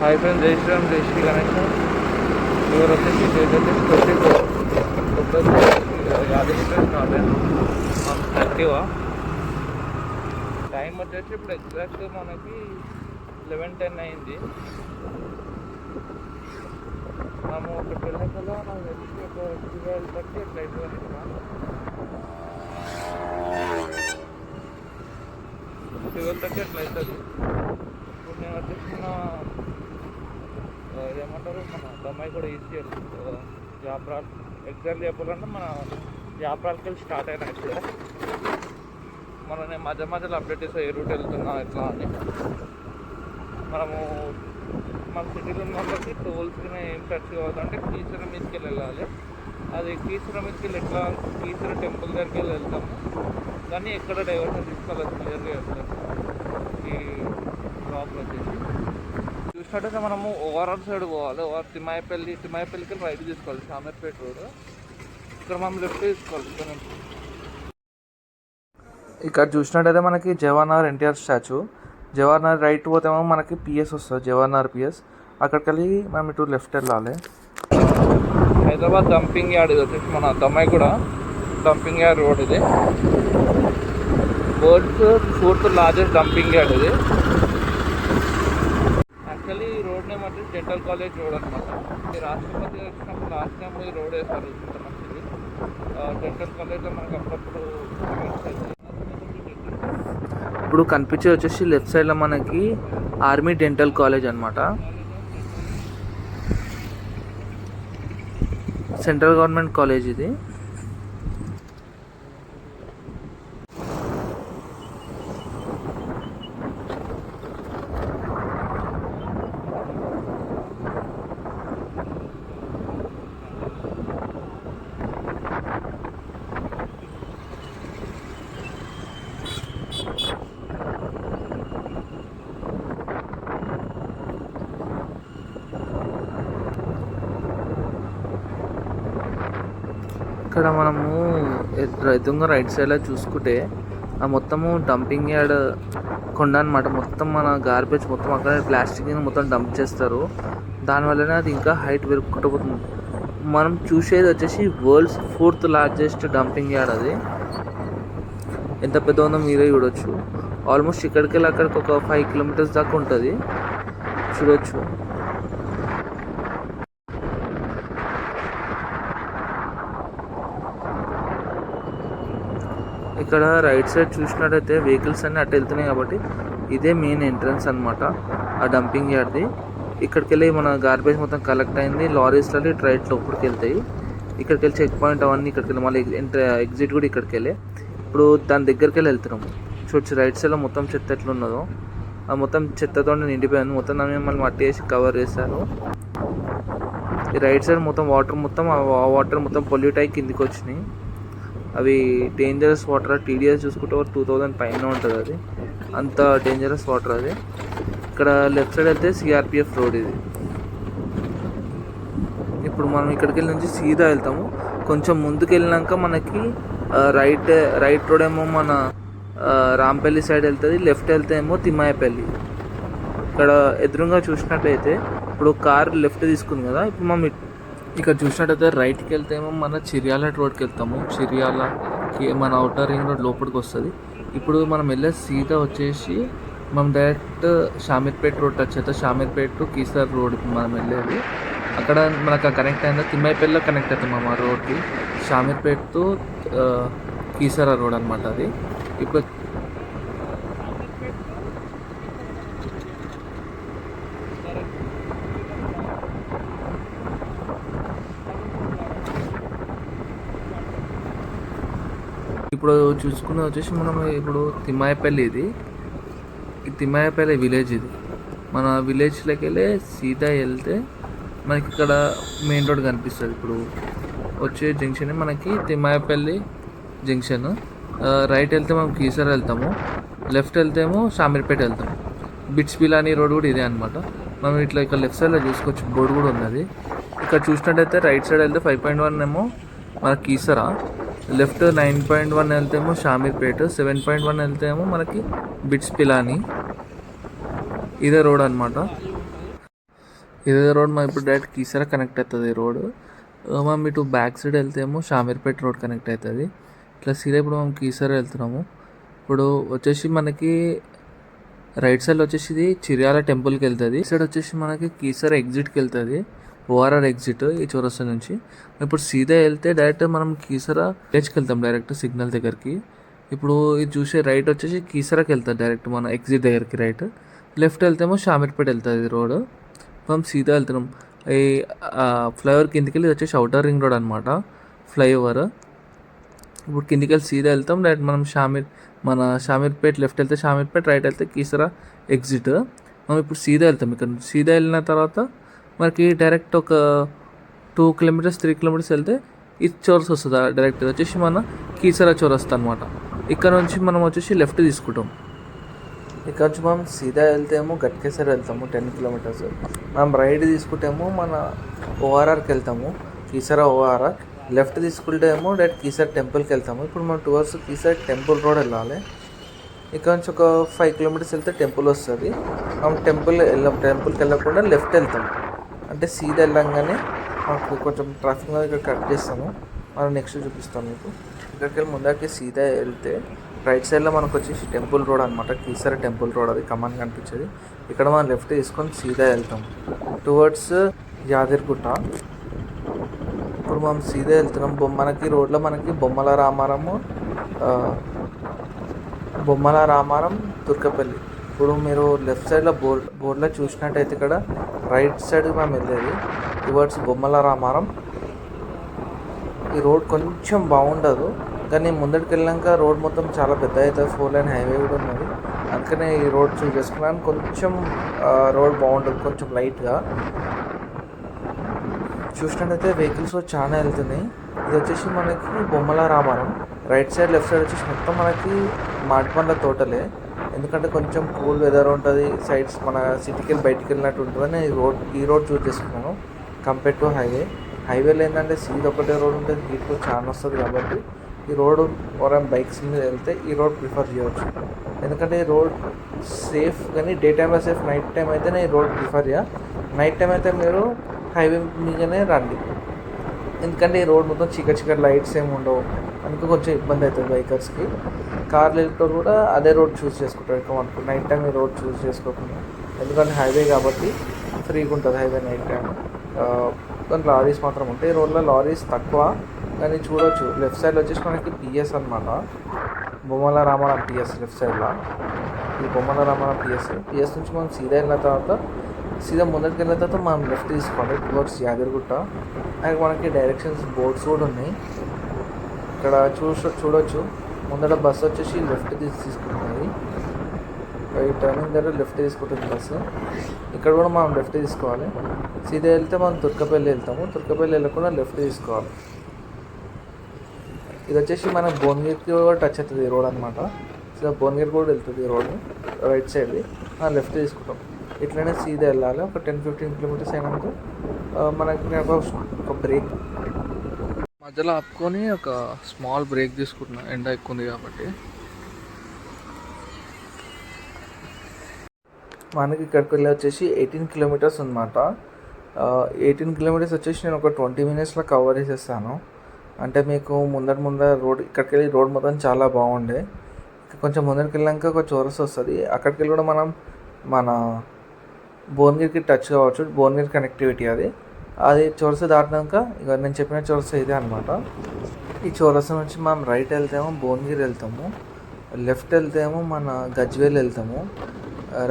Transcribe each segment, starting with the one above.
Hi friends, జై శ్రీరామ్, జై శ్రీ గణేష్. ఇవరు వచ్చేసి యాభై యాక్టివా. టైం వచ్చేసి ఇప్పుడు ఎగ్జాక్ట్ మనకి 11:10 అయింది. మనము ఒకటి వెళ్ళకల్లా నాకు తెలిసి ఒక 12:30 అట్లా అవుతుంది. 12:30 అట్లా అవుతుంది. ఇప్పుడు నేను వచ్చేసి ఏమంటారు మన అమ్మాయి కూడా ఈసీఎల్ జాబ్రాల్ ఎగ్జాక్ట్ చెప్పాలంటే మన జాబ్రాల్కి వెళ్ళి స్టార్ట్ అయినా ఇప్పుడే. నేను మధ్య మధ్యలో అప్డేట్ చేసా ఏ రూట్ వెళ్తున్నా ఎట్లా అని. మనము మన సిటీలో ఉన్న వాళ్ళకి టోల్స్కి ఏం టచ్ కావాలంటే కీసర మీదకి వెళ్ళాలి. అది కీసర మీదకి వెళ్ళి ఎట్లా కీసర టెంపుల్ దగ్గరికి వెళ్తాము, కానీ ఎక్కడ డైవర్షన్ తీసుకోవాలి క్లియర్గా వెళ్తాము. ఈ డ్రాప్లో వచ్చేసి చూసినట్టయితే మనము ఓవరాల్ సైడ్ పోవాలి. తిమ్మాయిపల్లికి రైట్ తీసుకోవాలి. షామీర్పేట రోడ్ ఇక్కడ మనం లెఫ్ట్ తీసుకోవాలి. ఇక్కడ చూసినట్టయితే మనకి జవహర్లాల్ ఎన్టీఆర్ స్టాచ్యూ. జవహర్లాల్ రైట్ పోతేమో మనకి పిఎస్ వస్తుంది, జవహర్లాల్ పిఎస్. అక్కడికి వెళ్ళి మనం ఇటు లెఫ్ట్ వెళ్ళాలి. హైదరాబాద్ డంపింగ్ యార్డ్ ఇది వచ్చేసి మన దమ్మాయి కూడా డంపింగ్ యార్డ్ రోడ్. ఇది world's 4th largest dumping yard ఇది. యాక్చువల్లీ ఈ రోడ్ నేమ్ వచ్చేసి డెంటల్ కాలేజ్ రోడ్ అనమాట. ఈ రాష్ట్రపతి వచ్చినప్పుడు లాస్ట్ టైం ఈ రోడ్ వేస్తారు. మంచిది. డెంటల్ కాలేజ్లో మనకు అప్పుడప్పుడు ఇప్పుడు కనిపించేది వచ్చేసి లెఫ్ట్ సైడ్లో మనకి ఆర్మీ డెంటల్ కాలేజ్ అనమాట. సెంట్రల్ గవర్నమెంట్ కాలేజ్ ఇది. ఇక్కడ మనము ఎదురుగా రైట్ సైడ్లో చూసుకుంటే ఆ మొత్తము డంపింగ్ యార్డ్ కొండ అనమాట. మొత్తం మన గార్బేజ్ మొత్తం అక్కడ ప్లాస్టిక్ మొత్తం డంప్ చేస్తారు. దానివల్లనే అది ఇంకా హైట్ పెరుగుకుంటూ పోతుంది. మనం చూసేది వచ్చేసి world's 4th largest dumping yard. అది ఎంత పెద్ద ఉందో మీరే చూడొచ్చు. ఆల్మోస్ట్ ఇక్కడికి వెళ్ళి అక్కడికి ఒక 5 kilometers దాకా ఉంటుంది, చూడొచ్చు. ఇక్కడ రైట్ సైడ్ చూసినట్టయితే వెహికల్స్ అన్నీ అటు వెళ్తున్నాయి కాబట్టి ఇదే మెయిన్ ఎంట్రన్స్ అనమాట ఆ డంపింగ్ యార్డ్ది. ఇక్కడికి వెళ్ళి మన గార్బేజ్ మొత్తం కలెక్ట్ అయింది. లారీస్లలో రైట్ లోపలికి వెళ్తాయి. ఇక్కడికి వెళ్ళి చెక్ పాయింట్ అవన్నీ ఇక్కడికి వెళ్ళి మళ్ళీ ఎగ్జిట్ కూడా ఇక్కడికి వెళ్ళి ఇప్పుడు దాని దగ్గరికి వెళ్ళి వెళ్తున్నాము. చూడొచ్చు రైట్ సైడ్లో మొత్తం చెత్త ఎట్లా ఉన్నదో. ఆ మొత్తం చెత్తతో నిండిపోయింది. మొత్తం దాన్ని మళ్ళీ మట్టి వేసి కవర్ చేశారు. ఈ రైట్ సైడ్ మొత్తం ఆ వాటర్ మొత్తం పొల్యూట్ అయ్యి కిందికి వచ్చినాయి. అవి డేంజరస్ వాటర్. టీడీఎస్ చూసుకుంటే 2000 పైన ఉంటుంది. అది అంత డేంజరస్ వాటర్ అది. ఇక్కడ లెఫ్ట్ సైడ్ అయితే సిఆర్పిఎఫ్ రోడ్ ఇది. ఇప్పుడు మనం ఇక్కడికి వెళ్ళి నుంచి సీదా వెళ్తాము. కొంచెం ముందుకు వెళ్ళినాక మనకి రైట్ రోడ్ ఏమో మన రాంపల్లి సైడ్ వెళ్తుంది. లెఫ్ట్ వెళ్తే ఏమో తిమ్మాయిపల్లి. ఇక్కడ ఎదురుగా చూసినట్టయితే ఇప్పుడు కార్ లెఫ్ట్ తీసుకుంది కదా. ఇప్పుడు మనం ఇక్కడ చూసినట్టయితే రైట్కి వెళ్తే ఏమో మన చిర్యాల రోడ్కి వెళ్తాము. చిర్యాలకి మన అవుటర్ రింగ్ రోడ్ లోపలికి వస్తుంది. ఇప్పుడు మనం వెళ్ళే సీదా వచ్చేసి మనం డైరెక్ట్ షామీర్పేట రోడ్ టచ్ అవుతుంది. షామీర్పేట టు కీసర్ రోడ్ మనం వెళ్ళేది. అక్కడ మనకు కనెక్ట్ అయిందా తిమ్మాయిపల్లిలో కనెక్ట్ అవుతాం మనం ఆ రోడ్కి. షామీర్పేట టు కీసర రోడ్ అనమాట అది. ఇప్పుడు చూసుకున్నది వచ్చేసి మనం ఇప్పుడు తిమ్మాయిపల్లి. ఈ తిమ్మాయిపల్లి విలేజ్. ఇది మన విలేజ్లోకి వెళ్ళి సీదా వెళ్తే మనకి ఇక్కడ మెయిన్ రోడ్ కనిపిస్తుంది. ఇప్పుడు వచ్చే జంక్షన్ మనకి తిమ్మాయిపల్లి జంక్షన్. రైట్ వెళ్తే మనం కీసర వెళ్తాము, లెఫ్ట్ వెళ్తేమో షామీర్పేట వెళ్తాము. బిట్స్ పిలానీ రోడ్ కూడా ఇదే అనమాట. మనం ఇట్లా ఇక్కడ లెఫ్ట్ సైడ్లో చూసుకోవచ్చు, బోర్డు కూడా ఉన్నది. ఇక్కడ చూసినట్టయితే రైట్ సైడ్ వెళ్తే 5.1 ఏమో మన కీసర, లెఫ్ట్ 9.1 వెళ్తేమో షామీర్పేట, 7.1 వెళ్తేమో మనకి బిట్స్ పిలానీ. ఇదే రోడ్ అనమాట. ఇదే రోడ్ మనం ఇప్పుడు డైరెక్ట్ కీసరా కనెక్ట్ అవుతుంది ఈ రోడ్. మనం ఇటు బ్యాక్ సైడ్ వెళ్తేమో షామీర్పేట రోడ్ కనెక్ట్ అవుతుంది. ఇట్లా సీదా ఇప్పుడు మనం కీసరా వెళ్తున్నాము. ఇప్పుడు వచ్చేసి మనకి రైట్ సైడ్ వచ్చేసి ఇది చిర్యాల టెంపుల్కి వెళ్తుంది. సైడ్ వచ్చేసి మనకి కీసరా ఎగ్జిట్కి వెళ్తుంది, ఓఆర్ఆర్ ఎగ్జిట్ ఈ చౌరస్తా నుంచి. ఇప్పుడు సీదా వెళ్తే డైరెక్ట్ మనం కీసరా విలేజ్కి వెళ్తాం డైరెక్ట్ సిగ్నల్ దగ్గరికి. ఇప్పుడు ఇది చూసే రైట్ వచ్చేసి కీసరాకి వెళ్తుంది డైరెక్ట్ మన ఎగ్జిట్ దగ్గరికి రైట్. లెఫ్ట్ వెళ్తేమో షామీర్పేట వెళ్తుంది రోడ్. మనం సీదా వెళ్తున్నాం. ఈ ఫ్లైఓవర్ కిందికి వెళ్ళి వచ్చేసి అవుటర్ రింగ్ రోడ్ అనమాట ఫ్లైఓవర్. ఇప్పుడు కిందికి వెళ్ళి సీదా వెళ్తాం డైరెక్ట్ మనం మన షామీర్పేట లెఫ్ట్ వెళ్తే షామీర్పేట, రైట్ వెళ్తే కీసరా ఎగ్జిట్. మనం ఇప్పుడు సీదా వెళ్తాం. ఇక్కడ సీదా వెళ్ళిన తర్వాత మనకి డైరెక్ట్ ఒక 2 కిలోమీటర్స్ 3 కిలోమీటర్స్ వెళ్తే ఇది చౌరస్తా వస్తుంది డైరెక్ట్. వచ్చేసి మన కీసరా చౌరస్తా అనమాట. ఇక్కడ నుంచి మనం వచ్చేసి లెఫ్ట్ తీసుకుంటాం. ఇక్కడ నుంచి మనం సీదా వెళ్తేమో గట్కేసర్ వెళ్తాము 10 కిలోమీటర్స్. మనం రైట్ తీసుకుంటేమో మన ఓఆర్ఆర్కి వెళ్తాము, కీసరా ఓఆర్ఆర్. లెఫ్ట్ తీసుకుంటేమో డైరెక్ట్ కీసరా టెంపుల్కి వెళ్తాము. ఇప్పుడు మనం టువర్డ్స్ కీసరా టెంపుల్ రోడ్ వెళ్ళాలి. ఇక్కడ నుంచి ఒక 5 కిలోమీటర్స్ వెళ్తే టెంపుల్ వస్తుంది. మనం టెంపుల్కి వెళ్ళకుండా లెఫ్ట్ వెళ్తాం. అంటే సీదా వెళ్ళంగానే మాకు కొంచెం ట్రాఫిక్లో ఇక్కడ కట్ చేస్తాము. మనం నెక్స్ట్ చూపిస్తాం మీకు. ఇక్కడికి వెళ్ళి ముందరికి సీదా వెళ్తే రైట్ సైడ్లో మనకు వచ్చేసి టెంపుల్ రోడ్ అనమాట, కీసరా టెంపుల్ రోడ్. అది కమాన్ కనిపించేది. ఇక్కడ మనం లెఫ్ట్ తీసుకొని సీదా వెళ్తాం టువర్డ్స్ యాదగిరిగుట్ట. ఇప్పుడు మనం సీదా వెళ్తున్నాం. మనకి రోడ్లో మనకి బొమ్మల రామారం తుర్కపల్లి. ఇప్పుడు మీరు లెఫ్ట్ సైడ్లో బోర్డులో చూసినట్టయితే ఇక్కడ రైట్ సైడ్ మనం వెళ్ళేది టువర్డ్స్ బొమ్మల రామారం. ఈ రోడ్ కొంచెం బాగుండదు, కానీ ముందరికి వెళ్ళాక రోడ్ మొత్తం చాలా పెద్ద అవుతుంది. 4 లైన్ హైవే కూడా ఉన్నది. అందుకనే ఈ రోడ్ చూస్ చేసుకున్నాను. కొంచెం రోడ్ బాగుంటుంది, కొంచెం లైట్గా. చూసినట్టయితే వెహికల్స్ చాలా వెళ్తున్నాయి. ఇది వచ్చేసి మనకి బొమ్మల Ramaram. Right side left side వచ్చేసి మొత్తం మనకి మాటి పండ్ల తోటలే. ఎందుకంటే కొంచెం కూల్ వెదర్ ఉంటుంది, సైడ్స్ మన సిటీకి వెళ్ళి బయటికి వెళ్ళినట్టు ఉంటుందని ఈ రోడ్ చూస్ చేసుకున్నాను కంపేర్ టు హైవేలో ఏంటంటే సీదా ఒకటే రోడ్ ఉంటుంది, హీట్ కూడా చాలా వస్తుంది. కాబట్టి ఈ రోడ్ బైక్స్ మీద వెళ్తే ఈ రోడ్ ప్రిఫర్ చేయవచ్చు. ఎందుకంటే ఈ రోడ్ సేఫ్, కానీ డే టైంలో సేఫ్, నైట్ టైం అయితేనే ఈ రోడ్ ప్రిఫర్ చేయ. నైట్ టైం అయితే మీరు హైవే మీదనే రండి. ఎందుకంటే ఈ రోడ్ మొత్తం చీకటి లైట్స్ ఏమి ఉండవు, అందుకు కొంచెం ఇబ్బంది అవుతుంది బైకర్స్కి. కార్లు వెళ్ళేటోళ్ళు కూడా అదే రోడ్ చూస్ చేసుకుంటారు ఎక్కువ అనుకో, నైట్ టైం ఈ రోడ్ చూస్ చేసుకోకుండా. ఎందుకంటే హైవే కాబట్టి ఫ్రీగా ఉంటుంది హైవే నైట్ టైం. కానీ లారీస్ మాత్రం ఉంటాయి. ఈ రోడ్లో లారీస్ తక్కువ, కానీ చూడవచ్చు లెఫ్ట్ సైడ్లో వచ్చేసి మనకి పిఎస్ అనమాట, బొమ్మల రామారం పిఎస్. లెఫ్ట్ సైడ్లో ఈ బొమ్మల రామారం పిఎస్ నుంచి మనం సీదా వెళ్ళిన తర్వాత ముందరికి వెళ్ళిన తర్వాత మనం లెఫ్ట్ తీసుకోండి టువర్డ్స్ యాదగిరిగుట్ట. అండ్ మనకి డైరెక్షన్స్ బోర్డ్స్ కూడా ఉన్నాయి. ఇక్కడ చూడొచ్చు ముందర బస్సు వచ్చేసి లెఫ్ట్ తీసుకుంటుంది. ఈ టర్నింగ్ దగ్గర లెఫ్ట్ తీసుకుంటుంది బస్సు. ఇక్కడ కూడా మనం లెఫ్ట్ తీసుకోవాలి. సీదా వెళ్తే మనం తుర్కపల్లి వెళ్తాము, తుర్కపల్లి వెళ్ళకుండా లెఫ్ట్ తీసుకోవాలి. ఇది వచ్చేసి మనకు భువనగిరికి కూడా టచ్ అవుతుంది ఈ రోడ్ అనమాట. సీదా భువనగిరి కూడా వెళ్తుంది ఈ రోడ్ రైట్ సైడ్ది. లెఫ్ట్ తీసుకుంటాం. ఇట్లనే సీదా వెళ్ళాలి. ఒక 10-15 కిలోమీటర్స్ అయినాక మనకి ఒక బ్రేక్ మధ్యలో ఆపుకొని ఒక స్మాల్ బ్రేక్ తీసుకుంటున్నాం, ఎండ ఎక్కువ ఉంది కాబట్టి. మనకి ఇక్కడికి వెళ్ళి వచ్చేసి 18 కిలోమీటర్స్ అనమాట. 18 కిలోమీటర్స్ వచ్చేసి నేను ఒక 20 మినిట్స్లో కవర్ చేసేస్తాను. అంటే మీకు ముందర రోడ్, ఇక్కడికి వెళ్ళి రోడ్ మొత్తం చాలా బాగుండే. కొంచెం ముందరికి వెళ్ళాక ఒక చౌరస్తా వస్తుంది. అక్కడికి వెళ్ళి కూడా మనం మన భువనగిరికి టచ్ కావచ్చు. భువనగిరి కనెక్టివిటీ అది చౌరస్తా దాటినాక ఇక నేను చెప్పిన చౌరస్తా ఇదే అనమాట. ఈ చౌరస్తా నుంచి మనం రైట్ వెళ్తేమో భువనగిరి వెళ్తాము, లెఫ్ట్ వెళ్తేమో మన గజ్వేల్ వెళ్తాము.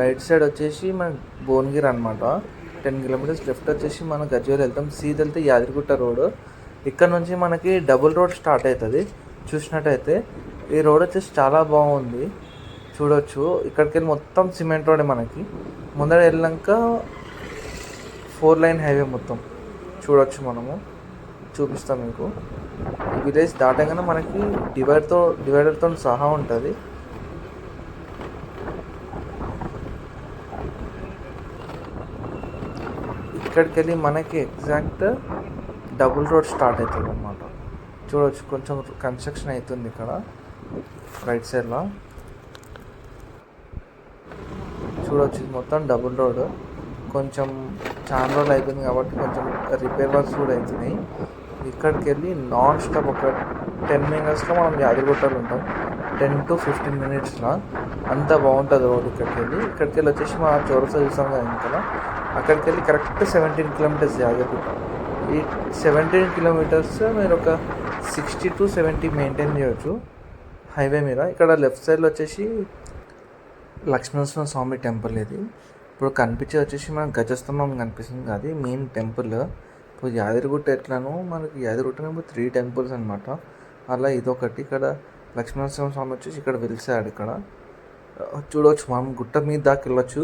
రైట్ సైడ్ వచ్చేసి మన భువనగిరి అనమాట. 10 కిలోమీటర్స్ లెఫ్ట్ వచ్చేసి మనం గజ్వేల్ వెళ్తాం. సీదా వెళ్తే యాదగిరిగుట్ట రోడ్. ఇక్కడ నుంచి మనకి డబుల్ రోడ్ స్టార్ట్ అవుతుంది. చూసినట్టయితే ఈ రోడ్ వచ్చేసి చాలా బాగుంది, చూడొచ్చు. ఇక్కడికి వెళ్ళి మొత్తం సిమెంట్ రోడే. మనకి ముందర వెళ్ళాక 4 లైన్ హైవే మొత్తం చూడొచ్చు. మనము చూపిస్తాం మీకు. ఈ విలేజ్ దాటగానే మనకి డివైడర్తో సహా ఉంటుంది. ఇక్కడికి వెళ్ళి మనకి ఎగ్జాక్ట్ డబుల్ రోడ్ స్టార్ట్ అవుతుంది అన్నమాట. చూడవచ్చు కొంచెం కన్స్ట్రక్షన్ అవుతుంది ఇక్కడ రైట్ సైడ్లో. చూడవచ్చు మొత్తం డబుల్ రోడ్. కొంచెం చాలా రోజులు అయిపోయింది కాబట్టి కొంచెం రిపేర్ వర్క్స్ కూడా అవుతున్నాయి. ఇక్కడికి వెళ్ళి నాన్ స్టాప్ ఒక 10 మినిట్స్లో మనం యాదగిరిగుట్టలో ఉంటాం. 10 to 15 మినిట్స్లో అంత బాగుంటుంది రోడ్. ఇక్కడికి వెళ్ళి వచ్చేసి మా చౌరస్తా చూసాం కదా ఇంకా, అక్కడికి వెళ్ళి కరెక్ట్ 17 కిలోమీటర్స్ యాదగిరిగుట్ట. ఈ 17 కిలోమీటర్స్ మీరు ఒక 60 to 70 మెయింటైన్ చేయవచ్చు హైవే మీద. ఇక్కడ లెఫ్ట్ సైడ్లో వచ్చేసి లక్ష్మీనరసింహ స్వామి టెంపుల్. ఇది ఇప్పుడు కనిపించేది వచ్చేసి మనకు గజస్తంభం కనిపిస్తుంది, అది మెయిన్ టెంపుల్. ఇప్పుడు యాదగిరిగుట్ట ఎట్లానో మనకి యాదగిరిగుట్టలో 3 టెంపుల్స్ అనమాట. అలా ఇదొకటి. ఇక్కడ లక్ష్మీనరసింహ స్వామి వచ్చేసి ఇక్కడ వెలిసాడు. ఇక్కడ చూడవచ్చు, మనం గుట్ట మీద దాకా వెళ్ళొచ్చు.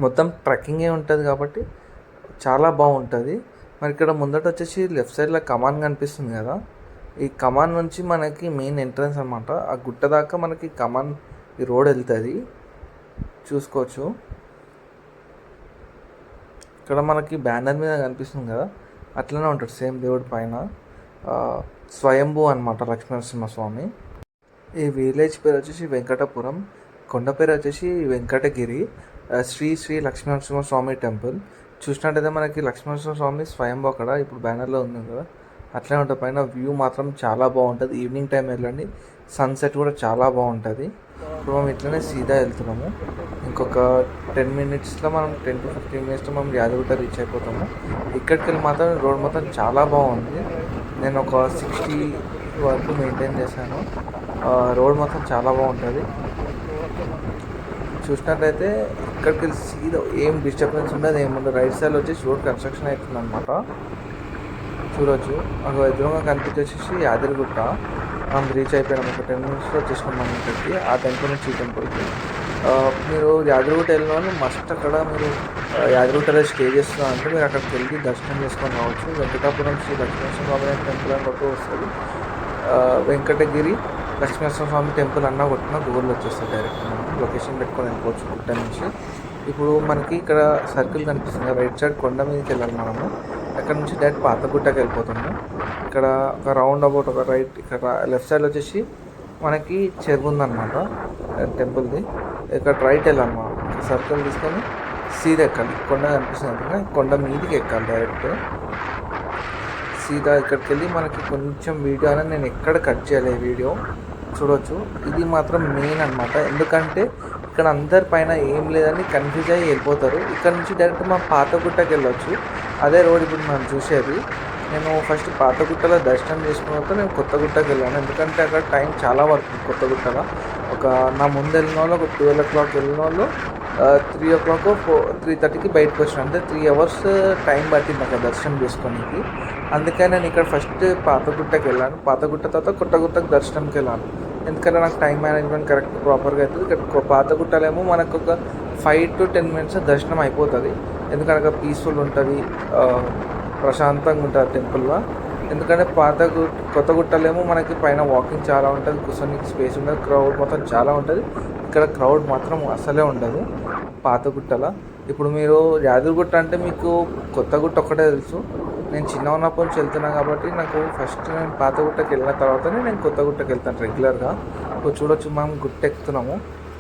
మొత్తం ట్రెక్కింగే ఉంటుంది కాబట్టి చాలా బాగుంటుంది. మరి ఇక్కడ ముందట వచ్చేసి లెఫ్ట్ సైడ్లో కమాన్ కనిపిస్తుంది కదా, ఈ కమాన్ నుంచి మనకి మెయిన్ ఎంట్రన్స్ అనమాట. ఆ గుట్ట దాకా మనకి కమాన్ ఈ రోడ్ వెళ్తుంది, చూసుకోవచ్చు. ఇక్కడ మనకి బ్యానర్ మీద కనిపిస్తుంది కదా, అట్లనే ఉంటుంది సేమ్ దేవుడి పైన. స్వయంభూ అనమాట లక్ష్మీనరసింహస్వామి. ఈ విలేజ్ పేరు వచ్చేసి వెంకటపురం, కొండ పేరు వచ్చేసి వెంకటగిరి. శ్రీ శ్రీ లక్ష్మీనరసింహస్వామి టెంపుల్. చూసినట్టయితే మనకి లక్ష్మీనరసింహస్వామి స్వయంభూ అక్కడ ఇప్పుడు బ్యానర్లో ఉంది కదా, అట్లనే ఉంటుంది. పైన వ్యూ మాత్రం చాలా బాగుంటుంది. ఈవినింగ్ టైం వెళ్ళండి, సన్సెట్ కూడా చాలా బాగుంటుంది. ఇప్పుడు మనం ఇట్లనే సీదా వెళ్తున్నాము. ఇంకొక 10 మినిట్స్లో మనం 10 to 15 మినిట్స్లో మనం యాదగిరిగుట్ట రీచ్ అయిపోతాము. ఇక్కడికి వెళ్ళి మాత్రం రోడ్ మొత్తం చాలా బాగుంది. నేను ఒక 60 వరకు మెయింటైన్ చేశాను. రోడ్ మొత్తం చాలా బాగుంటుంది. చూసినట్లయితే ఇక్కడికి వెళ్ళి సీదా ఏం డిస్టర్బెన్స్ ఉండదు, ఏముండదు. రైట్ సైడ్లో వచ్చేసి రోడ్ కన్స్ట్రక్షన్ అవుతుంది అనమాట. చూడవచ్చు, అక్కడ ఎదురుగా కనిపించేసి యాదగిరిగుట్ట. మనం రీచ్ అయిపోయినాం. ఒక 10 మినిట్స్లో వచ్చేసినాం మనం ఇక్కడికి, ఆ టెంపుల్ నుంచి ఈ టెంపుల్కి. మీరు యాదగిరిగుట్ట వెళ్ళిన వాళ్ళు మస్ట్ అక్కడ మీరు యాదగిరిగుట్టలో స్టే చేస్తున్నారంటే మీరు అక్కడికి వెళ్ళి దర్శనం చేసుకొని రావచ్చు. వెంకటాపురం శ్రీ లక్ష్మీనరసింహస్వామి టెంపుల్ అని కొట్టు వస్తుంది. వెంకటగిరి లక్ష్మీనరసింహస్వామి టెంపుల్ అన్న కొట్టిన గూగుల్లో వచ్చేస్తుంది. డైరెక్ట్ మనం లొకేషన్ పెట్టుకొని వెళ్ళిపోవచ్చు గుట్ట నుంచి. ఇప్పుడు మనకి ఇక్కడ సర్కిల్ కనిపిస్తుంది, రైట్ సైడ్ కొండ మీదకి వెళ్ళాలి మనము. అక్కడ నుంచి డైరెక్ట్ పాతగుట్టకి వెళ్ళిపోతాము. ఇక్కడ ఒక రౌండ్ అబౌట్ ఒక రైట్, ఇక్కడ లెఫ్ట్ సైడ్లో వచ్చేసి మనకి చెరువు ఉందన్నమాట టెంపుల్ది. ఇక్కడ రైట్ వెళ్ళాలి మనం. సర్కిల్ తీసుకొని సీదా ఎక్కాలి. కొండ కనిపిస్తుంది కదా, కొండ మీదకి ఎక్కాలి డైరెక్ట్ సీదా. ఇక్కడికి వెళ్ళి మనకి కొంచెం వీడియో అనేది నేను ఎక్కడ కట్ చేయాలి వీడియో చూడవచ్చు. ఇది మాత్రం మెయిన్ అనమాట, ఎందుకంటే ఇక్కడ అందరి పైన ఏం లేదని కన్ఫ్యూజ్ అయ్యి వెళ్ళిపోతారు. ఇక్కడ నుంచి డైరెక్ట్ మనం పాతగుట్టకి వెళ్ళొచ్చు. అదే రోడ్ ఇప్పుడు మనం చూసేది. నేను ఫస్ట్ పాతగుట్టలో దర్శనం చేసుకున్న తర్వాత నేను కొత్తగుట్టకి వెళ్ళాను, ఎందుకంటే అక్కడ టైం చాలా పడుతుంది. కొత్తగుట్టలో ఒక నా ముందు వెళ్ళిన వాళ్ళు ఒక 12 o'clock వెళ్ళిన వాళ్ళు 3 o'clock 3:30కి బయటకు వచ్చాను. అంటే 3 hours టైం పట్టింది అక్కడ దర్శనం చేసుకోనికి. అందుకని నేను ఇక్కడ ఫస్ట్ పాతగుట్టకి వెళ్ళాను, పాతగుట్ట తర్వాత కొత్తగుట్టకు దర్శనంకి వెళ్ళాను. ఎందుకంటే నాకు టైం మేనేజ్మెంట్ కరెక్ట్ ప్రాపర్గా అవుతుంది. ఇక్కడ పాతగుట్టలేమో మనకు ఒక 5 to 10 minutes దర్శనం అయిపోతుంది. ఎందుకంటే అక్కడ పీస్ఫుల్ ఉంటుంది, ప్రశాంతంగా ఉంటుంది టెంపుల్లో. ఎందుకంటే కొత్తగుట్టలేమో మనకి పైన వాకింగ్ చాలా ఉంటుంది, కూర్చొని స్పేస్ ఉంటుంది, క్రౌడ్ మొత్తం చాలా ఉంటుంది. ఇక్కడ క్రౌడ్ మాత్రం అసలే ఉండదు పాతగుట్టలో. ఇప్పుడు మీరు యాదగిరిగుట్ట అంటే మీకు కొత్తగుట్ట ఒక్కటే తెలుసు. నేను చిన్న ఉన్నప్పటి నుంచి వెళ్తున్నాను కాబట్టి నాకు ఫస్ట్ నేను పాతగుట్టకి వెళ్ళిన తర్వాతనే నేను కొత్తగుట్టకి వెళ్తాను రెగ్యులర్గా. ఇప్పుడు చూడొచ్చు, మనం గుట్ట ఎక్కుతున్నాము.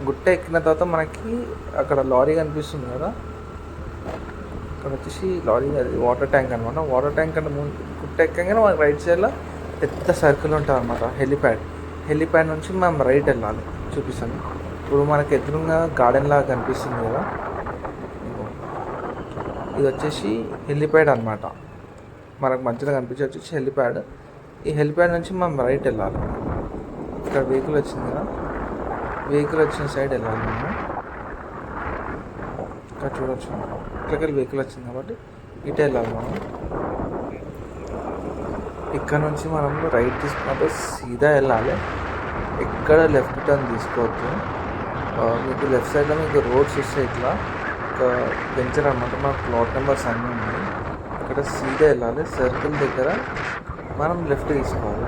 గుట్ట ఎక్కిన తర్వాత మనకి అక్కడ లారీ కనిపిస్తుంది కదా, అక్కడ వచ్చేసి లారీ అది వాటర్ ట్యాంక్ అనమాట. వాటర్ ట్యాంక్ అంటే గుట్ట ఎక్కగానే మనకి రైట్ సైడ్లో పెద్ద సర్కిల్ ఉంటుంది అనమాట, హెలిప్యాడ్ నుంచి మనం రైట్ వెళ్ళాలి. చూపిస్తాను. ఇప్పుడు మనకి ఎదురుగా గార్డెన్ లాగా కనిపిస్తుంది కదా, ఇది వచ్చేసి హెలిప్యాడ్ అనమాట. మనకు మధ్యలో కనిపించే వచ్చేసి హెలిప్యాడ్. ఈ హెలిప్యాడ్ నుంచి మనం రైట్ వెళ్ళాలి. ఇక్కడ వెహికల్ వచ్చింది కదా, వెహికల్ వచ్చిన సైడ్ వెళ్ళాలి మనం. ఇక్కడ చూడవచ్చు, ఇక్కడికి వెహికల్ వచ్చింది కాబట్టి ఇటే వెళ్ళాలి మనం. ఇక్కడ నుంచి మనం రైట్ తీసుకున్నప్పుడు సీదా వెళ్ళాలి, ఎక్కడ లెఫ్ట్ టర్న్ తీసుకోవద్దు. మీకు లెఫ్ట్ సైడ్లో మీకు రోడ్స్ వస్తాయి, ఇట్లా ఒక వెంచర్ అనమాట. మాకు ప్లాట్ నెంబర్స్ అన్నీ ఉన్నాయి. ఇక్కడ సీదా వెళ్ళాలి, సర్కిల్ దగ్గర మనం లెఫ్ట్ తీసుకోవాలి.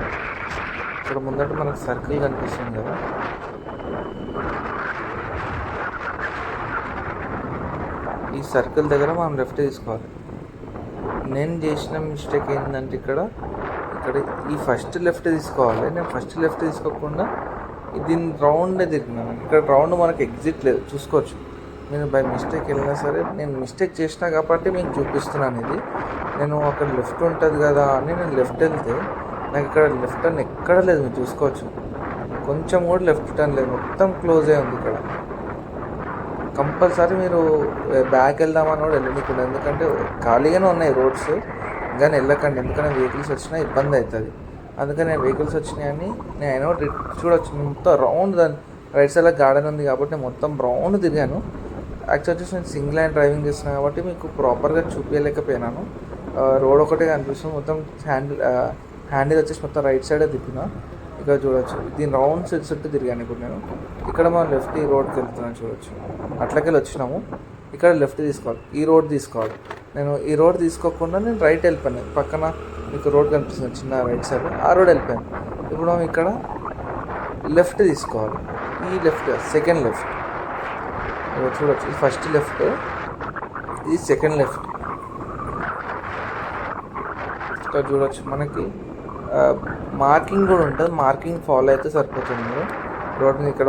ఇక్కడ ముందట మనకు సర్కిల్ కనిపిస్తుంది కదా, ఈ సర్కిల్ దగ్గర మనం లెఫ్ట్ తీసుకోవాలి. నేను చేసిన మిస్టేక్ ఏంటంటే ఇక్కడ ఈ ఫస్ట్ లెఫ్ట్ తీసుకోవాలి. నేను ఫస్ట్ లెఫ్ట్ తీసుకోకుండా దీన్ని రౌండ్ తిరిగినాను. ఇక్కడ రౌండ్ మనకి ఎగ్జిట్ లేదు, చూసుకోవచ్చు. మీరు బై మిస్టేక్ వెళ్ళినా సరే, నేను మిస్టేక్ చేసినా కాబట్టి మీకు చూపిస్తున్నాను ఇది. నేను అక్కడ లెఫ్ట్ ఉంటుంది కదా అని నేను లెఫ్ట్ వెళ్తే నాకు ఇక్కడ లెఫ్ట్ టర్న్ ఎక్కడ లేదు, మీరు చూసుకోవచ్చు. కొంచెం కూడా లెఫ్ట్ టర్న్ లేదు, మొత్తం క్లోజ్ అయి ఉంది ఇక్కడ. కంపల్సరీ మీరు బ్యాక్ వెళ్దామని కూడా వెళ్ళనికుండా, ఎందుకంటే ఖాళీగానే ఉన్నాయి రోడ్స్, కానీ వెళ్ళకండి. ఎందుకంటే వెహికల్స్ వచ్చినా ఇబ్బంది అవుతుంది. అందుకని వెహికల్స్ వచ్చినాయని నేను చూడొచ్చు. మొత్తం రౌండ్ దాని రైట్ సైడ్లో గార్డెన్ ఉంది కాబట్టి మొత్తం రౌండ్ తిరిగాను. యాక్చువల్ వచ్చేసి నేను సింగిల్ హ్యాండ్ డ్రైవింగ్ చేస్తున్నాను కాబట్టి మీకు ప్రాపర్గా చూపించలేకపోయినాను. రోడ్ ఒకటే కనిపిస్తుంది, మొత్తం హ్యాండిల్ వచ్చేసి మొత్తం రైట్ సైడే తిప్పిన. ఇక్కడ చూడొచ్చు, దీని రౌండ్ చుట్టూ తిరిగాను. ఇప్పుడు నేను ఇక్కడ మనం లెఫ్ట్ ఈ రోడ్కి వెళ్తున్నాను, చూడొచ్చు. అట్లకెళ్ళి వచ్చినాము. ఇక్కడ లెఫ్ట్ తీసుకోవాలి, ఈ రోడ్ తీసుకోవాలి. నేను ఈ రోడ్ తీసుకోకుండా నేను రైట్ వెళ్ళిపోయాను. పక్కన మీకు రోడ్ కనిపిస్తుంది చిన్న రైట్ సైడ్, ఆ రోడ్ వెళ్ళిపోయాను. ఇప్పుడు మనం ఇక్కడ లెఫ్ట్ తీసుకోవాలి. ఈ లెఫ్ట్ సెకండ్ లెఫ్ట్ చూడొచ్చు, ఇది ఫస్ట్ లెఫ్ట్, ఇది సెకండ్ లెఫ్ట్. ఇక్కడ చూడొచ్చు మనకి మార్కింగ్ కూడా ఉంటుంది, మార్కింగ్ ఫాలో అయితే సరిపోతుంది. మీరు రోడ్ మీద ఇక్కడ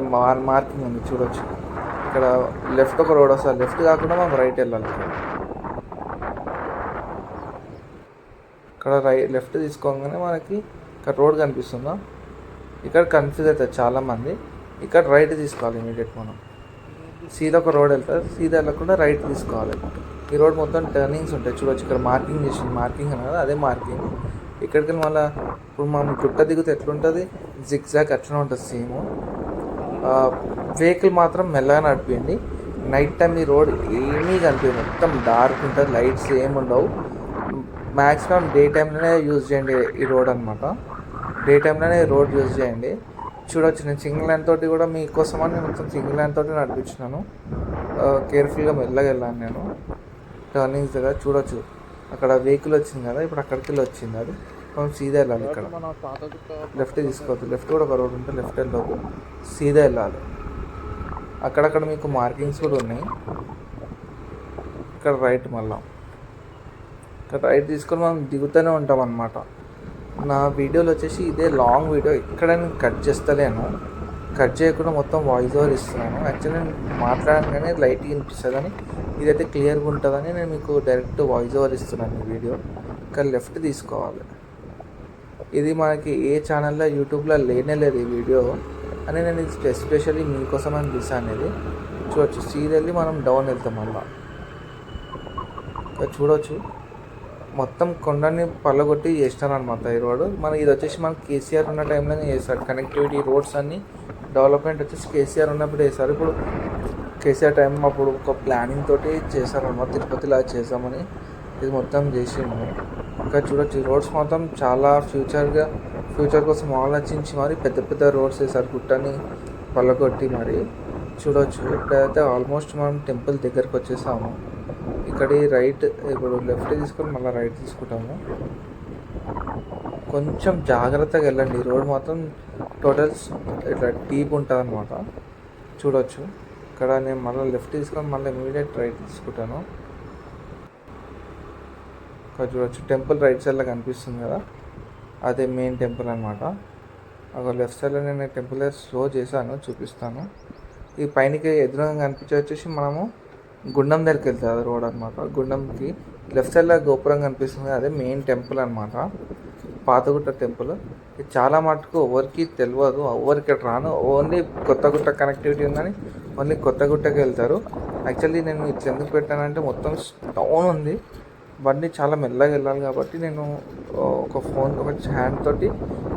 మార్కింగ్ ఉంది చూడొచ్చు. ఇక్కడ లెఫ్ట్ ఒక రోడ్ వస్తుంది, లెఫ్ట్ కాకుండా మనం రైట్ వెళ్ళాలి. ఇక్కడ లెఫ్ట్ తీసుకోగానే మనకి ఇక్కడ రోడ్ కనిపిస్తుందా, ఇక్కడ కన్ఫ్యూజ్ అవుతుంది చాలామంది. ఇక్కడ రైట్ తీసుకోవాలి ఇమీడియట్. మనం సీదా ఒక రోడ్ వెళ్తుంది, సీదా వెళ్ళకుండా రైట్ తీసుకోవాలి. ఈ రోడ్ మొత్తం టర్నింగ్స్ ఉంటాయి చూడొచ్చు. ఇక్కడ మార్కింగ్ చేసింది, మార్కింగ్ అన్నది అదే మార్కింగ్. ఇక్కడికి మళ్ళీ ఇప్పుడు మనం గుట్ట దిగితే ఎట్లుంటుంది, జిగ్జాగ్ అట్లనే ఉంటుంది సేమ్. వెహికల్ మాత్రం మెల్లగా నడిపియండి. నైట్ టైం ఈ రోడ్ ఏమీ కనిపించదు, మొత్తం డార్క్ ఉంటుంది, లైట్స్ ఏమి ఉండవు. మ్యాక్సిమం డే టైంలోనే యూజ్ చేయండి ఈ రోడ్ అనమాట. డే టైంలోనే రోడ్ యూజ్ చేయండి. చూడొచ్చు, నేను సింగిల్ హ్యాండ్ తోటి కూడా మీకోసమని మొత్తం సింగిల్ హ్యాండ్ తోటి నడిపించినాను. కేర్ఫుల్గా మెల్లగా వెళ్ళాను నేను టర్నింగ్స్ దగ్గర. చూడొచ్చు అక్కడ వెహికల్ వచ్చింది కదా, ఇప్పుడు అక్కడికి వెళ్ళి వచ్చింది. అది మనం సీదా వెళ్ళాలి. ఇక్కడ లెఫ్ట్ తీసుకోవద్దు, లెఫ్ట్ కూడా ఒక రోడ్ ఉంటే లెఫ్ట్ వెళ్ళొద్దు, సీదా వెళ్ళాలి. అక్కడక్కడ మీకు మార్కింగ్స్ కూడా ఉన్నాయి. ఇక్కడ రైట్, మళ్ళీ ఇక్కడ రైట్ తీసుకొని మనం దిగుతూనే ఉంటాం అన్నమాట. నా వీడియోలు వచ్చేసి ఇదే లాంగ్ వీడియో, ఎక్కడ నేను కట్ చేస్తలేను, కట్ చేయకుండా మొత్తం వాయిస్ ఓవర్ ఇస్తున్నాను. యాక్చువల్లీ నేను మాట్లాడాను కానీ లైట్గా వినిపిస్తుంది అని, ఇదైతే క్లియర్గా ఉంటుందని నేను మీకు డైరెక్ట్ వాయిస్ ఓవర్ ఇస్తున్నాను ఈ వీడియో. ఇక్కడ లెఫ్ట్ తీసుకోవాలి. ఇది మనకి ఏ ఛానల్లో యూట్యూబ్లో లేనే లేదు ఈ వీడియో అని నేను ఎస్పెషల్లీ మీకోసం అని తీసాను. ఇది చూడొచ్చు, సీరియల్లీ మనం డౌన్ వెళ్తాం. మళ్ళీ ఇక్కడ చూడొచ్చు మొత్తం కొండని పళ్ళగొట్టి చేసినారు అనమాట ఈ రోడ్. ఇది వచ్చేసి మనకి కేసీఆర్ ఉన్న టైంలోనే చేశారు. కనెక్టివిటీ రోడ్స్ అన్నీ డెవలప్మెంట్ వచ్చేసి కేసీఆర్ ఉన్నప్పుడు చేశారు. ఇప్పుడు కేసీఆర్ టైం అప్పుడు ఒక ప్లానింగ్ తోటి చేశారు అనమాట. తిరుపతిలా చేసామని ఇది మొత్తం చేసిండు. ఇంకా చూడొచ్చు ఈ రోడ్స్ మొత్తం చాలా ఫ్యూచర్ కోసం ఆలోచించి మరి పెద్ద పెద్ద రోడ్స్ వేశారు, గుట్టని పళ్ళగొట్టి మరి. చూడొచ్చు ఇప్పుడైతే ఆల్మోస్ట్ మనం టెంపుల్ దగ్గరికి వచ్చేసాము. ఇక్కడ రైట్, ఇప్పుడు లెఫ్ట్ తీసుకొని మళ్ళీ రైట్ తీసుకుంటాము. కొంచెం జాగ్రత్తగా వెళ్ళండి, ఈ రోడ్ మాత్రం టోటల్ ఇట్లా డీప్ ఉంటుంది అనమాట. చూడొచ్చు ఇక్కడ నేను మళ్ళీ లెఫ్ట్ తీసుకొని మళ్ళీ ఇమీడియట్ రైట్ తీసుకుంటాను. ఇక్కడ చూడొచ్చు టెంపుల్ రైట్ సైడ్లో కనిపిస్తుంది కదా, అదే మెయిన్ టెంపుల్ అనమాట. ఒక లెఫ్ట్ సైడ్లో నేను టెంపుల్ స్లో చేశాను, చూపిస్తాను. ఈ పైనకి ఎదురుగా కనిపించే వచ్చేసి మనము గుండం దగ్గరికి వెళ్తుంది అది రోడ్ అనమాట. గుండంకి లెఫ్ట్ సైడ్లో గోపురం కనిపిస్తుంది, అదే మెయిన్ టెంపుల్ అనమాట, పాతగుట్ట టెంపుల్. ఇది చాలా మటుకు ఎవరికి తెలియదు, ఎవరికి రాను. ఓన్లీ కొత్తగుట్ట కనెక్టివిటీ ఉందని ఓన్లీ కొత్తగుట్టకి వెళ్తారు. యాక్చువల్లీ నేను ఇట్లా ఎందుకు పెట్టానంటే మొత్తం డౌన్ ఉంది, బండి చాలా మెల్లగా వెళ్ళాలి కాబట్టి నేను ఒక హ్యాండ్ తోటి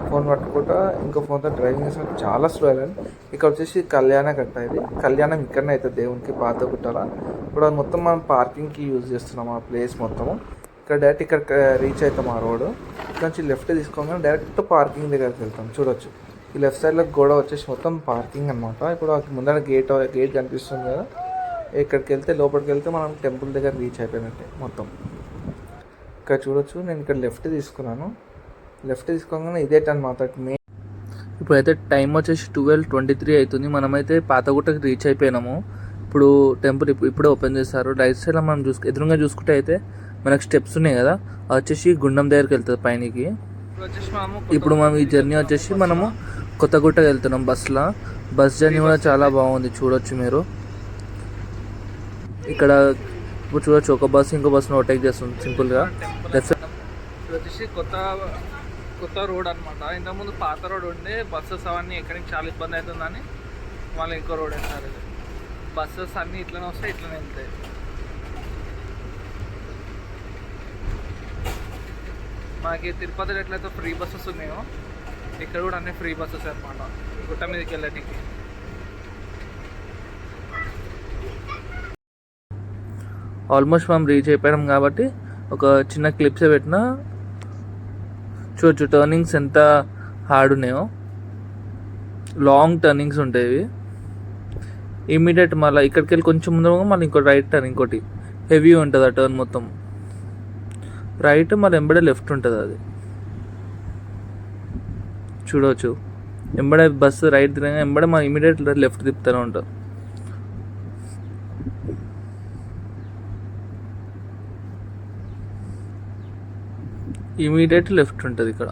ఫోన్ పట్టుకుంటా ఇంకో ఫోన్తో డ్రైవింగ్ చేసిన చాలా స్లో వెళ్ళాను. ఇక్కడ వచ్చేసి కళ్యాణ గట్ట, ఇది కళ్యాణం ఇక్కడనే అవుతుంది దేవునికి పాతగుట్టల. ఇప్పుడు అది మొత్తం మనం పార్కింగ్కి యూజ్ చేస్తున్నాం ఆ ప్లేస్ మొత్తము. ఇక్కడ డైరెక్ట్ ఇక్కడ రీచ్ అవుతాం ఆ రోడ్. ఇక్కడ నుంచి లెఫ్ట్ తీసుకోగానే డైరెక్ట్ పార్కింగ్ దగ్గరికి వెళ్తాం. చూడొచ్చు ఈ లెఫ్ట్ సైడ్లో గోడ వచ్చేసి మొత్తం పార్కింగ్ అనమాట. ఇప్పుడు ముందర గేట్ కనిపిస్తుంది కదా, ఇక్కడికి వెళ్తే లోపలికి వెళ్తే మనం టెంపుల్ దగ్గర రీచ్ అయిపోయినట్టే మొత్తం. ఇక్కడ చూడొచ్చు నేను ఇక్కడ లెఫ్ట్ తీసుకున్నాను. లెఫ్ట్ తీసుకోగానే ఇదే అనమాట మెయిన్. ఇప్పుడైతే టైం వచ్చేసి 12:23 అవుతుంది. మనమైతే పాతగుట్టకి రీచ్ అయిపోయినాము. ఇప్పుడు టెంపుల్ ఇప్పుడే ఓపెన్ చేస్తారు. రైట్ సైడ్లో మనం ఎదురుగా చూసుకుంటే అయితే మనకు స్టెప్స్ ఉన్నాయి కదా, అది వచ్చేసి గుండం దగ్గరికి వెళ్తుంది పైనకి. ఇప్పుడు మనం ఈ జర్నీ వచ్చేసి మనము కొత్తగుట్టకి వెళ్తున్నాం బస్ జర్నీ కూడా చాలా బాగుంది, చూడొచ్చు మీరు. ఇక్కడ ఇప్పుడు చూడొచ్చు, ఒక బస్సు ఇంకో బస్సును ఓవర్టేక్ చేస్తుంది సింపుల్గా. లెఫ్ట్ సైడ్ ఇది వచ్చేసి కొత్త రోడ్ అనమాట. ఇంతకుముందు పాత రోడ్ ఉండే బస్సెస్ అవన్నీ ఎక్కడికి చాలా ఇబ్బంది అవుతుందని మళ్ళీ ఇంకో రోడ్ వేస్తారు. బస్సెస్ అన్నీ ఇట్లనే వస్తాయి, ఇట్లనే వెళ్తాయి. మనకి తిరుపతిలో ఎట్లయితే ఫ్రీ బస్సెస్ ఉన్నాయో ఇక్కడ కూడా అన్నీ ఫ్రీ బస్సెస్ అనమాట గుట్ట మీదకి వెళ్ళడానికి. ఆల్మోస్ట్ మనం రీచ్ అయిపోయాం కాబట్టి ఒక చిన్న క్లిప్సే పెట్టిన చూడొచ్చు టర్నింగ్స్ ఎంత హార్డ్ ఉన్నాయో. లాంగ్ టర్నింగ్స్ ఉంటాయి. ఇమీడియట్ మళ్ళీ ఇక్కడికి వెళ్ళి కొంచెం ముందు మళ్ళీ ఇంకో రైట్ టర్న్, ఇంకోటి హెవీ ఉంటుంది ఆ టర్న్ మొత్తం. రైట్ మళ్ళీ ఎంబడే లెఫ్ట్ ఉంటుంది. అది చూడవచ్చు, ఎంబడే బస్సు రైట్ తిరగా ఎంబడే మనం ఇమీడియట్ లెఫ్ట్ తిప్పుతూనే ఉంటాం. ఇమీడియట్ లెఫ్ట్ ఉంటుంది ఇక్కడ,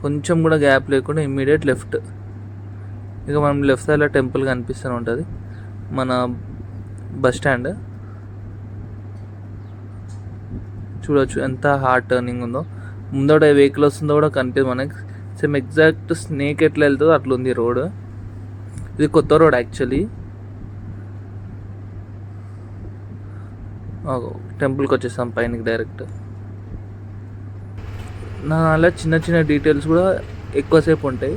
కొంచెం కూడా గ్యాప్ లేకుండా ఇమీడియట్ లెఫ్ట్. ఇక మనం లెఫ్ట్ సైడ్లో టెంపుల్ కనిపిస్తూనే ఉంటుంది, మన బస్ స్టాండ్. చూడవచ్చు ఎంత హార్డ్ టర్నింగ్ ఉందో. ముందర వెహికల్ వస్తుందో కూడా కనిపిస్తుంది మనకి. సేమ్ ఎగ్జాక్ట్ స్నేక్ ఎట్లా వెళ్తుందో అట్లా ఉంది రోడ్. ఇది కొత్త రోడ్ యాక్చువల్లీ. టెంపుల్కి వచ్చేసాం పైనకి డైరెక్ట్. నా అలా చిన్న చిన్న డీటెయిల్స్ కూడా ఎక్కువసేపు ఉంటాయి.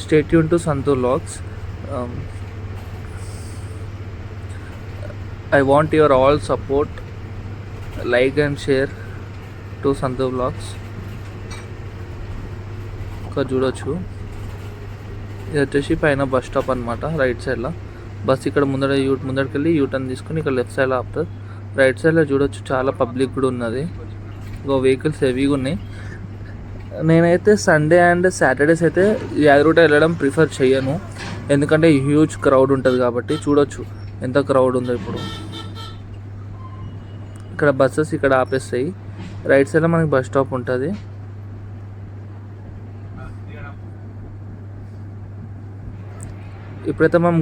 Stay tune to Santoor vlogs. I want your all support, like and share to Santoor vlogs. ఇంకా చూడొచ్చు, ఇది వచ్చేసి పైన బస్ స్టాప్ అనమాట. రైట్ సైడ్లో బస్ ఇక్కడ ముందరికి వెళ్ళి యూటర్న్ తీసుకుని ఇక్కడ లెఫ్ట్ సైడ్లో ఆపుతుంది. రైట్ సైడ్లో చూడొచ్చు చాలా పబ్లిక్ కూడా ఉన్నది. ఇంకో వెహికల్స్ హెవీగా ఉన్నాయి. నేనైతే సండే అండ్ సాటర్డేస్ అయితే యాదగిరిగుట్ట వెళ్ళడం ప్రిఫర్ చేయను, ఎందుకంటే హ్యూజ్ క్రౌడ్ ఉంటుంది కాబట్టి. చూడొచ్చు ఎంత క్రౌడ్ ఉందో ఇప్పుడు. ఇక్కడ బస్సెస్ ఇక్కడ ఆపేస్తాయి. రైట్ సైడ్లో మనకి బస్ స్టాప్ ఉంటుంది. ఇప్పుడైతే మనం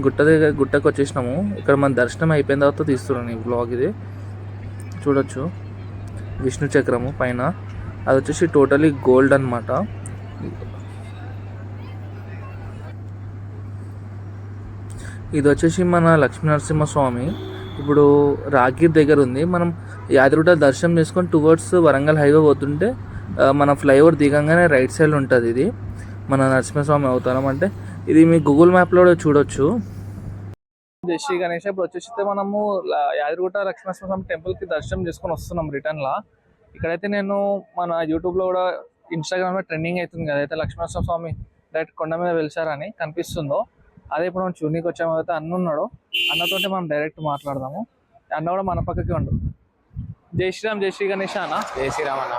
గుట్టకు వచ్చేసినాము. ఇక్కడ మన దర్శనం అయిపోయిన తర్వాత తీస్తున్నాను ఈ వ్లాగ్. ఇది చూడొచ్చు, విష్ణు చక్రము పైన, అది వచ్చేసి టోటలీ గోల్డ్ అనమాట. ఇది వచ్చేసి మన లక్ష్మీనరసింహస్వామి. ఇప్పుడు రాగిర్ దగ్గర ఉంది. మనం యాదగిరిగుట్ట దర్శనం చేసుకొని టువర్డ్స్ వరంగల్ హైవే పోతుంటే మన ఫ్లైఓవర్ దిగంగానే రైట్ సైడ్ ఉంటుంది. ఇది మన నరసింహస్వామి అవతారం. అంటే ఇది మీ గూగుల్ మ్యాప్లో కూడా చూడొచ్చు. జై శ్రీ గణేష్. ఇప్పుడు వచ్చేసి మనము యాదగిరిగుట్ట లక్ష్మీనరసింహస్వామి టెంపుల్కి దర్శనం చేసుకొని వస్తున్నాం రిటర్న్లా. ఇక్కడైతే నేను మన యూట్యూబ్లో కూడా ఇన్స్టాగ్రామ్లో ట్రెండింగ్ అవుతుంది కదా, అయితే లక్ష్మీనరసింహస్వామి డైరెక్ట్ కొండ మీద వెలిసారని కనిపిస్తుందో అదే ఇప్పుడు మనం చూడనీకి వచ్చాము. అయితే అన్న ఉన్నాడు, అన్నతోటి మనం డైరెక్ట్ మాట్లాడదాము. అన్న కూడా మన పక్కకి ఉండు. జై శ్రీరామ్, జై శ్రీ గణేష్ అన్న. జై శ్రీరామ్ అన్న.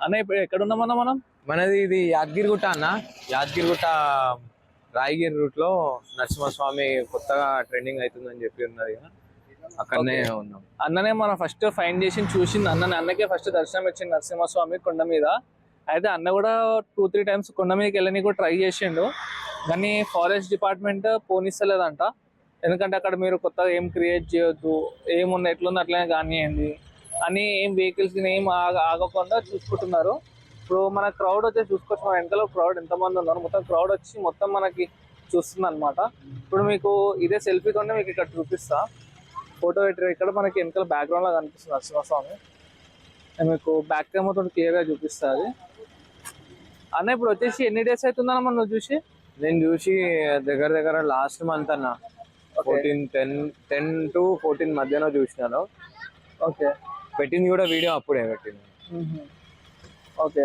అన్న ఇప్పుడు ఎక్కడున్నామన్నా మనం? మనది ఇది యాదగిరిగుట్ట అన్న. యాదగిరిగుట్ట రాయగిరి రూట్ లో నరసింహస్వామి కొత్తగా ట్రెండింగ్ అవుతుందని చెప్పి ఉన్నది, అక్కడనే ఉన్నాం. అన్ననే మనం ఫస్ట్ ఫైండ్ చేసి చూసింది అన్నకే ఫస్ట్ దర్శనం ఇచ్చింది నరసింహస్వామి కొండ మీద. అయితే అన్న కూడా 2-3 టైమ్స్ కొండ మీదకి వెళ్ళని కూడా ట్రై చేసిండు, కానీ ఫారెస్ట్ డిపార్ట్మెంట్ పోనిస్తలేదంట. ఎందుకంటే అక్కడ మీరు కొత్తగా ఏం క్రియేట్ చేయొద్దు, ఏమున్నా ఎట్లుంది అట్లనే కానివ్వండి అని, ఏం వెహికల్స్ ఏం ఆగకుండా చూసుకుంటున్నారు. ఇప్పుడు మన క్రౌడ్ వచ్చేసి చూసుకోవచ్చు, మన వెనకాల క్రౌడ్ ఎంతమంది ఉన్నారు, మొత్తం క్రౌడ్ వచ్చి మొత్తం మనకి చూస్తుంది అనమాట. ఇప్పుడు మీకు ఇదే సెల్ఫీ కొంటే మీకు ఇక్కడ చూపిస్తా, ఫోటో పెట్టారు. ఇక్కడ మనకి వెనకాల బ్యాక్గ్రౌండ్ లా కనిపిస్తుంది నరసింహస్వామి. మీకు బ్యాక్ కెమెరా తోటి క్లియర్ గా చూపిస్తుంది. అన్న ఇప్పుడు వచ్చేసి ఎన్ని డేస్ అవుతుందన్న మనం చూసి? నేను చూసి దగ్గర లాస్ట్ మంత్ అన్న 10 to 14 మధ్యలో చూసినాను. ఓకే, పెట్టింది కూడా వీడియో అప్పుడే పెట్టింది. ఓకే,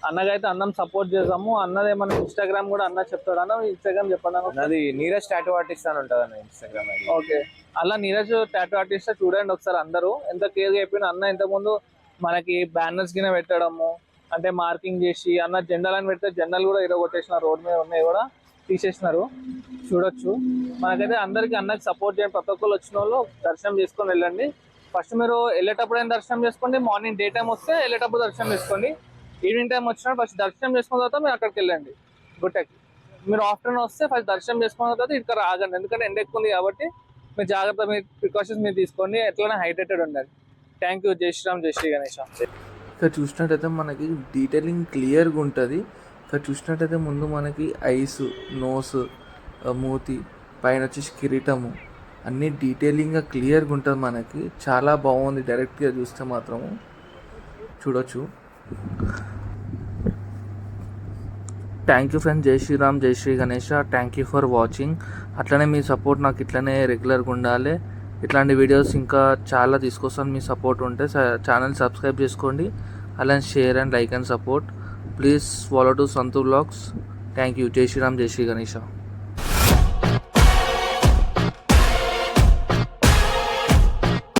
అన్నకైతే అన్నం సపోర్ట్ చేసాము. అన్నది ఏమన్నా ఇన్స్టాగ్రామ్ కూడా అన్న చెప్తాడు అన్న, ఇన్స్టాగ్రామ్ చెప్పండి అన్న. అది నీరజ్ టాటూ ఆర్టిస్ట్ అని ఉంటుంది అన్న ఇన్స్టాగ్రామ్. ఓకే, అలా నీరజ్ టాటూ ఆర్టిస్ట్ చూడండి ఒకసారి అందరూ. ఎంత క్లియర్గా చెప్పిన అన్న. ఇంతకుముందు మనకి బ్యానర్స్ కింద పెట్టడము, అంటే మార్కింగ్ చేసి అన్న జెండాలు అని పెడితే జెండాలు కూడా ఇరగొట్టేసినారు, రోడ్ మీద ఉన్నాయి కూడా తీసేసినారు. చూడొచ్చు, మనకైతే అందరికి అన్నకి సపోర్ట్ చేయండి. ప్రతి ఒక్కరు వచ్చిన వాళ్ళు దర్శనం చేసుకొని వెళ్ళండి. ఫస్ట్ మీరు వెళ్ళేటప్పుడు అయినా దర్శనం చేసుకోండి, మార్నింగ్ డే టైం వస్తే వెళ్ళేటప్పుడు దర్శనం చేసుకోండి, ఈవినింగ్ టైం వచ్చినా ఫస్ట్ దర్శనం చేసుకున్న తర్వాత మీరు అక్కడికి వెళ్ళండి గుట్టకి. మీరు ఆఫ్టర్నూన్ వస్తే ఫస్ట్ దర్శనం చేసుకున్న తర్వాత ఇక్కడ ఆగండి, ఎందుకంటే ఎండ ఎక్కువ ఉంది కాబట్టి మీరు జాగ్రత్త, మీ ప్రికాషన్స్ మీరు తీసుకోండి, ఎట్లనే హైడ్రేటెడ్ ఉండాలి. Thank you. జై శ్రీరామ్, జై శ్రీ గణేష్. ఇక్కడ చూసినట్టయితే మనకి డీటెయిలింగ్ క్లియర్గా ఉంటుంది. ఇక్కడ చూసినట్టయితే ముందు మనకి ఐస్, నోస్, మూతి, పైన వచ్చేసి కిరీటము అన్నీ డీటెయిలింగ్గా క్లియర్గా ఉంటుంది. మనకి చాలా బాగుంది. డైరెక్ట్గా చూస్తే మాత్రము చూడొచ్చు. Thank you friends. జై శ్రీరామ్, జై Shri Ganesha. Thank you for watching. అట్లనే మీ సపోర్ట్ నాకు ఇట్లనే రెగ్యులర్గా ఉండాలి. ఇట్లాంటి వీడియోస్ ఇంకా చాలా తీసుకొస్తాను. మీ సపోర్ట్ ఉంటే ఛానల్ సబ్స్క్రైబ్ చేసుకోండి. అలానే share and like and support. Please follow to Santhu vlogs. Thank you. జై శ్రీరామ్, జై శ్రీ గణేష.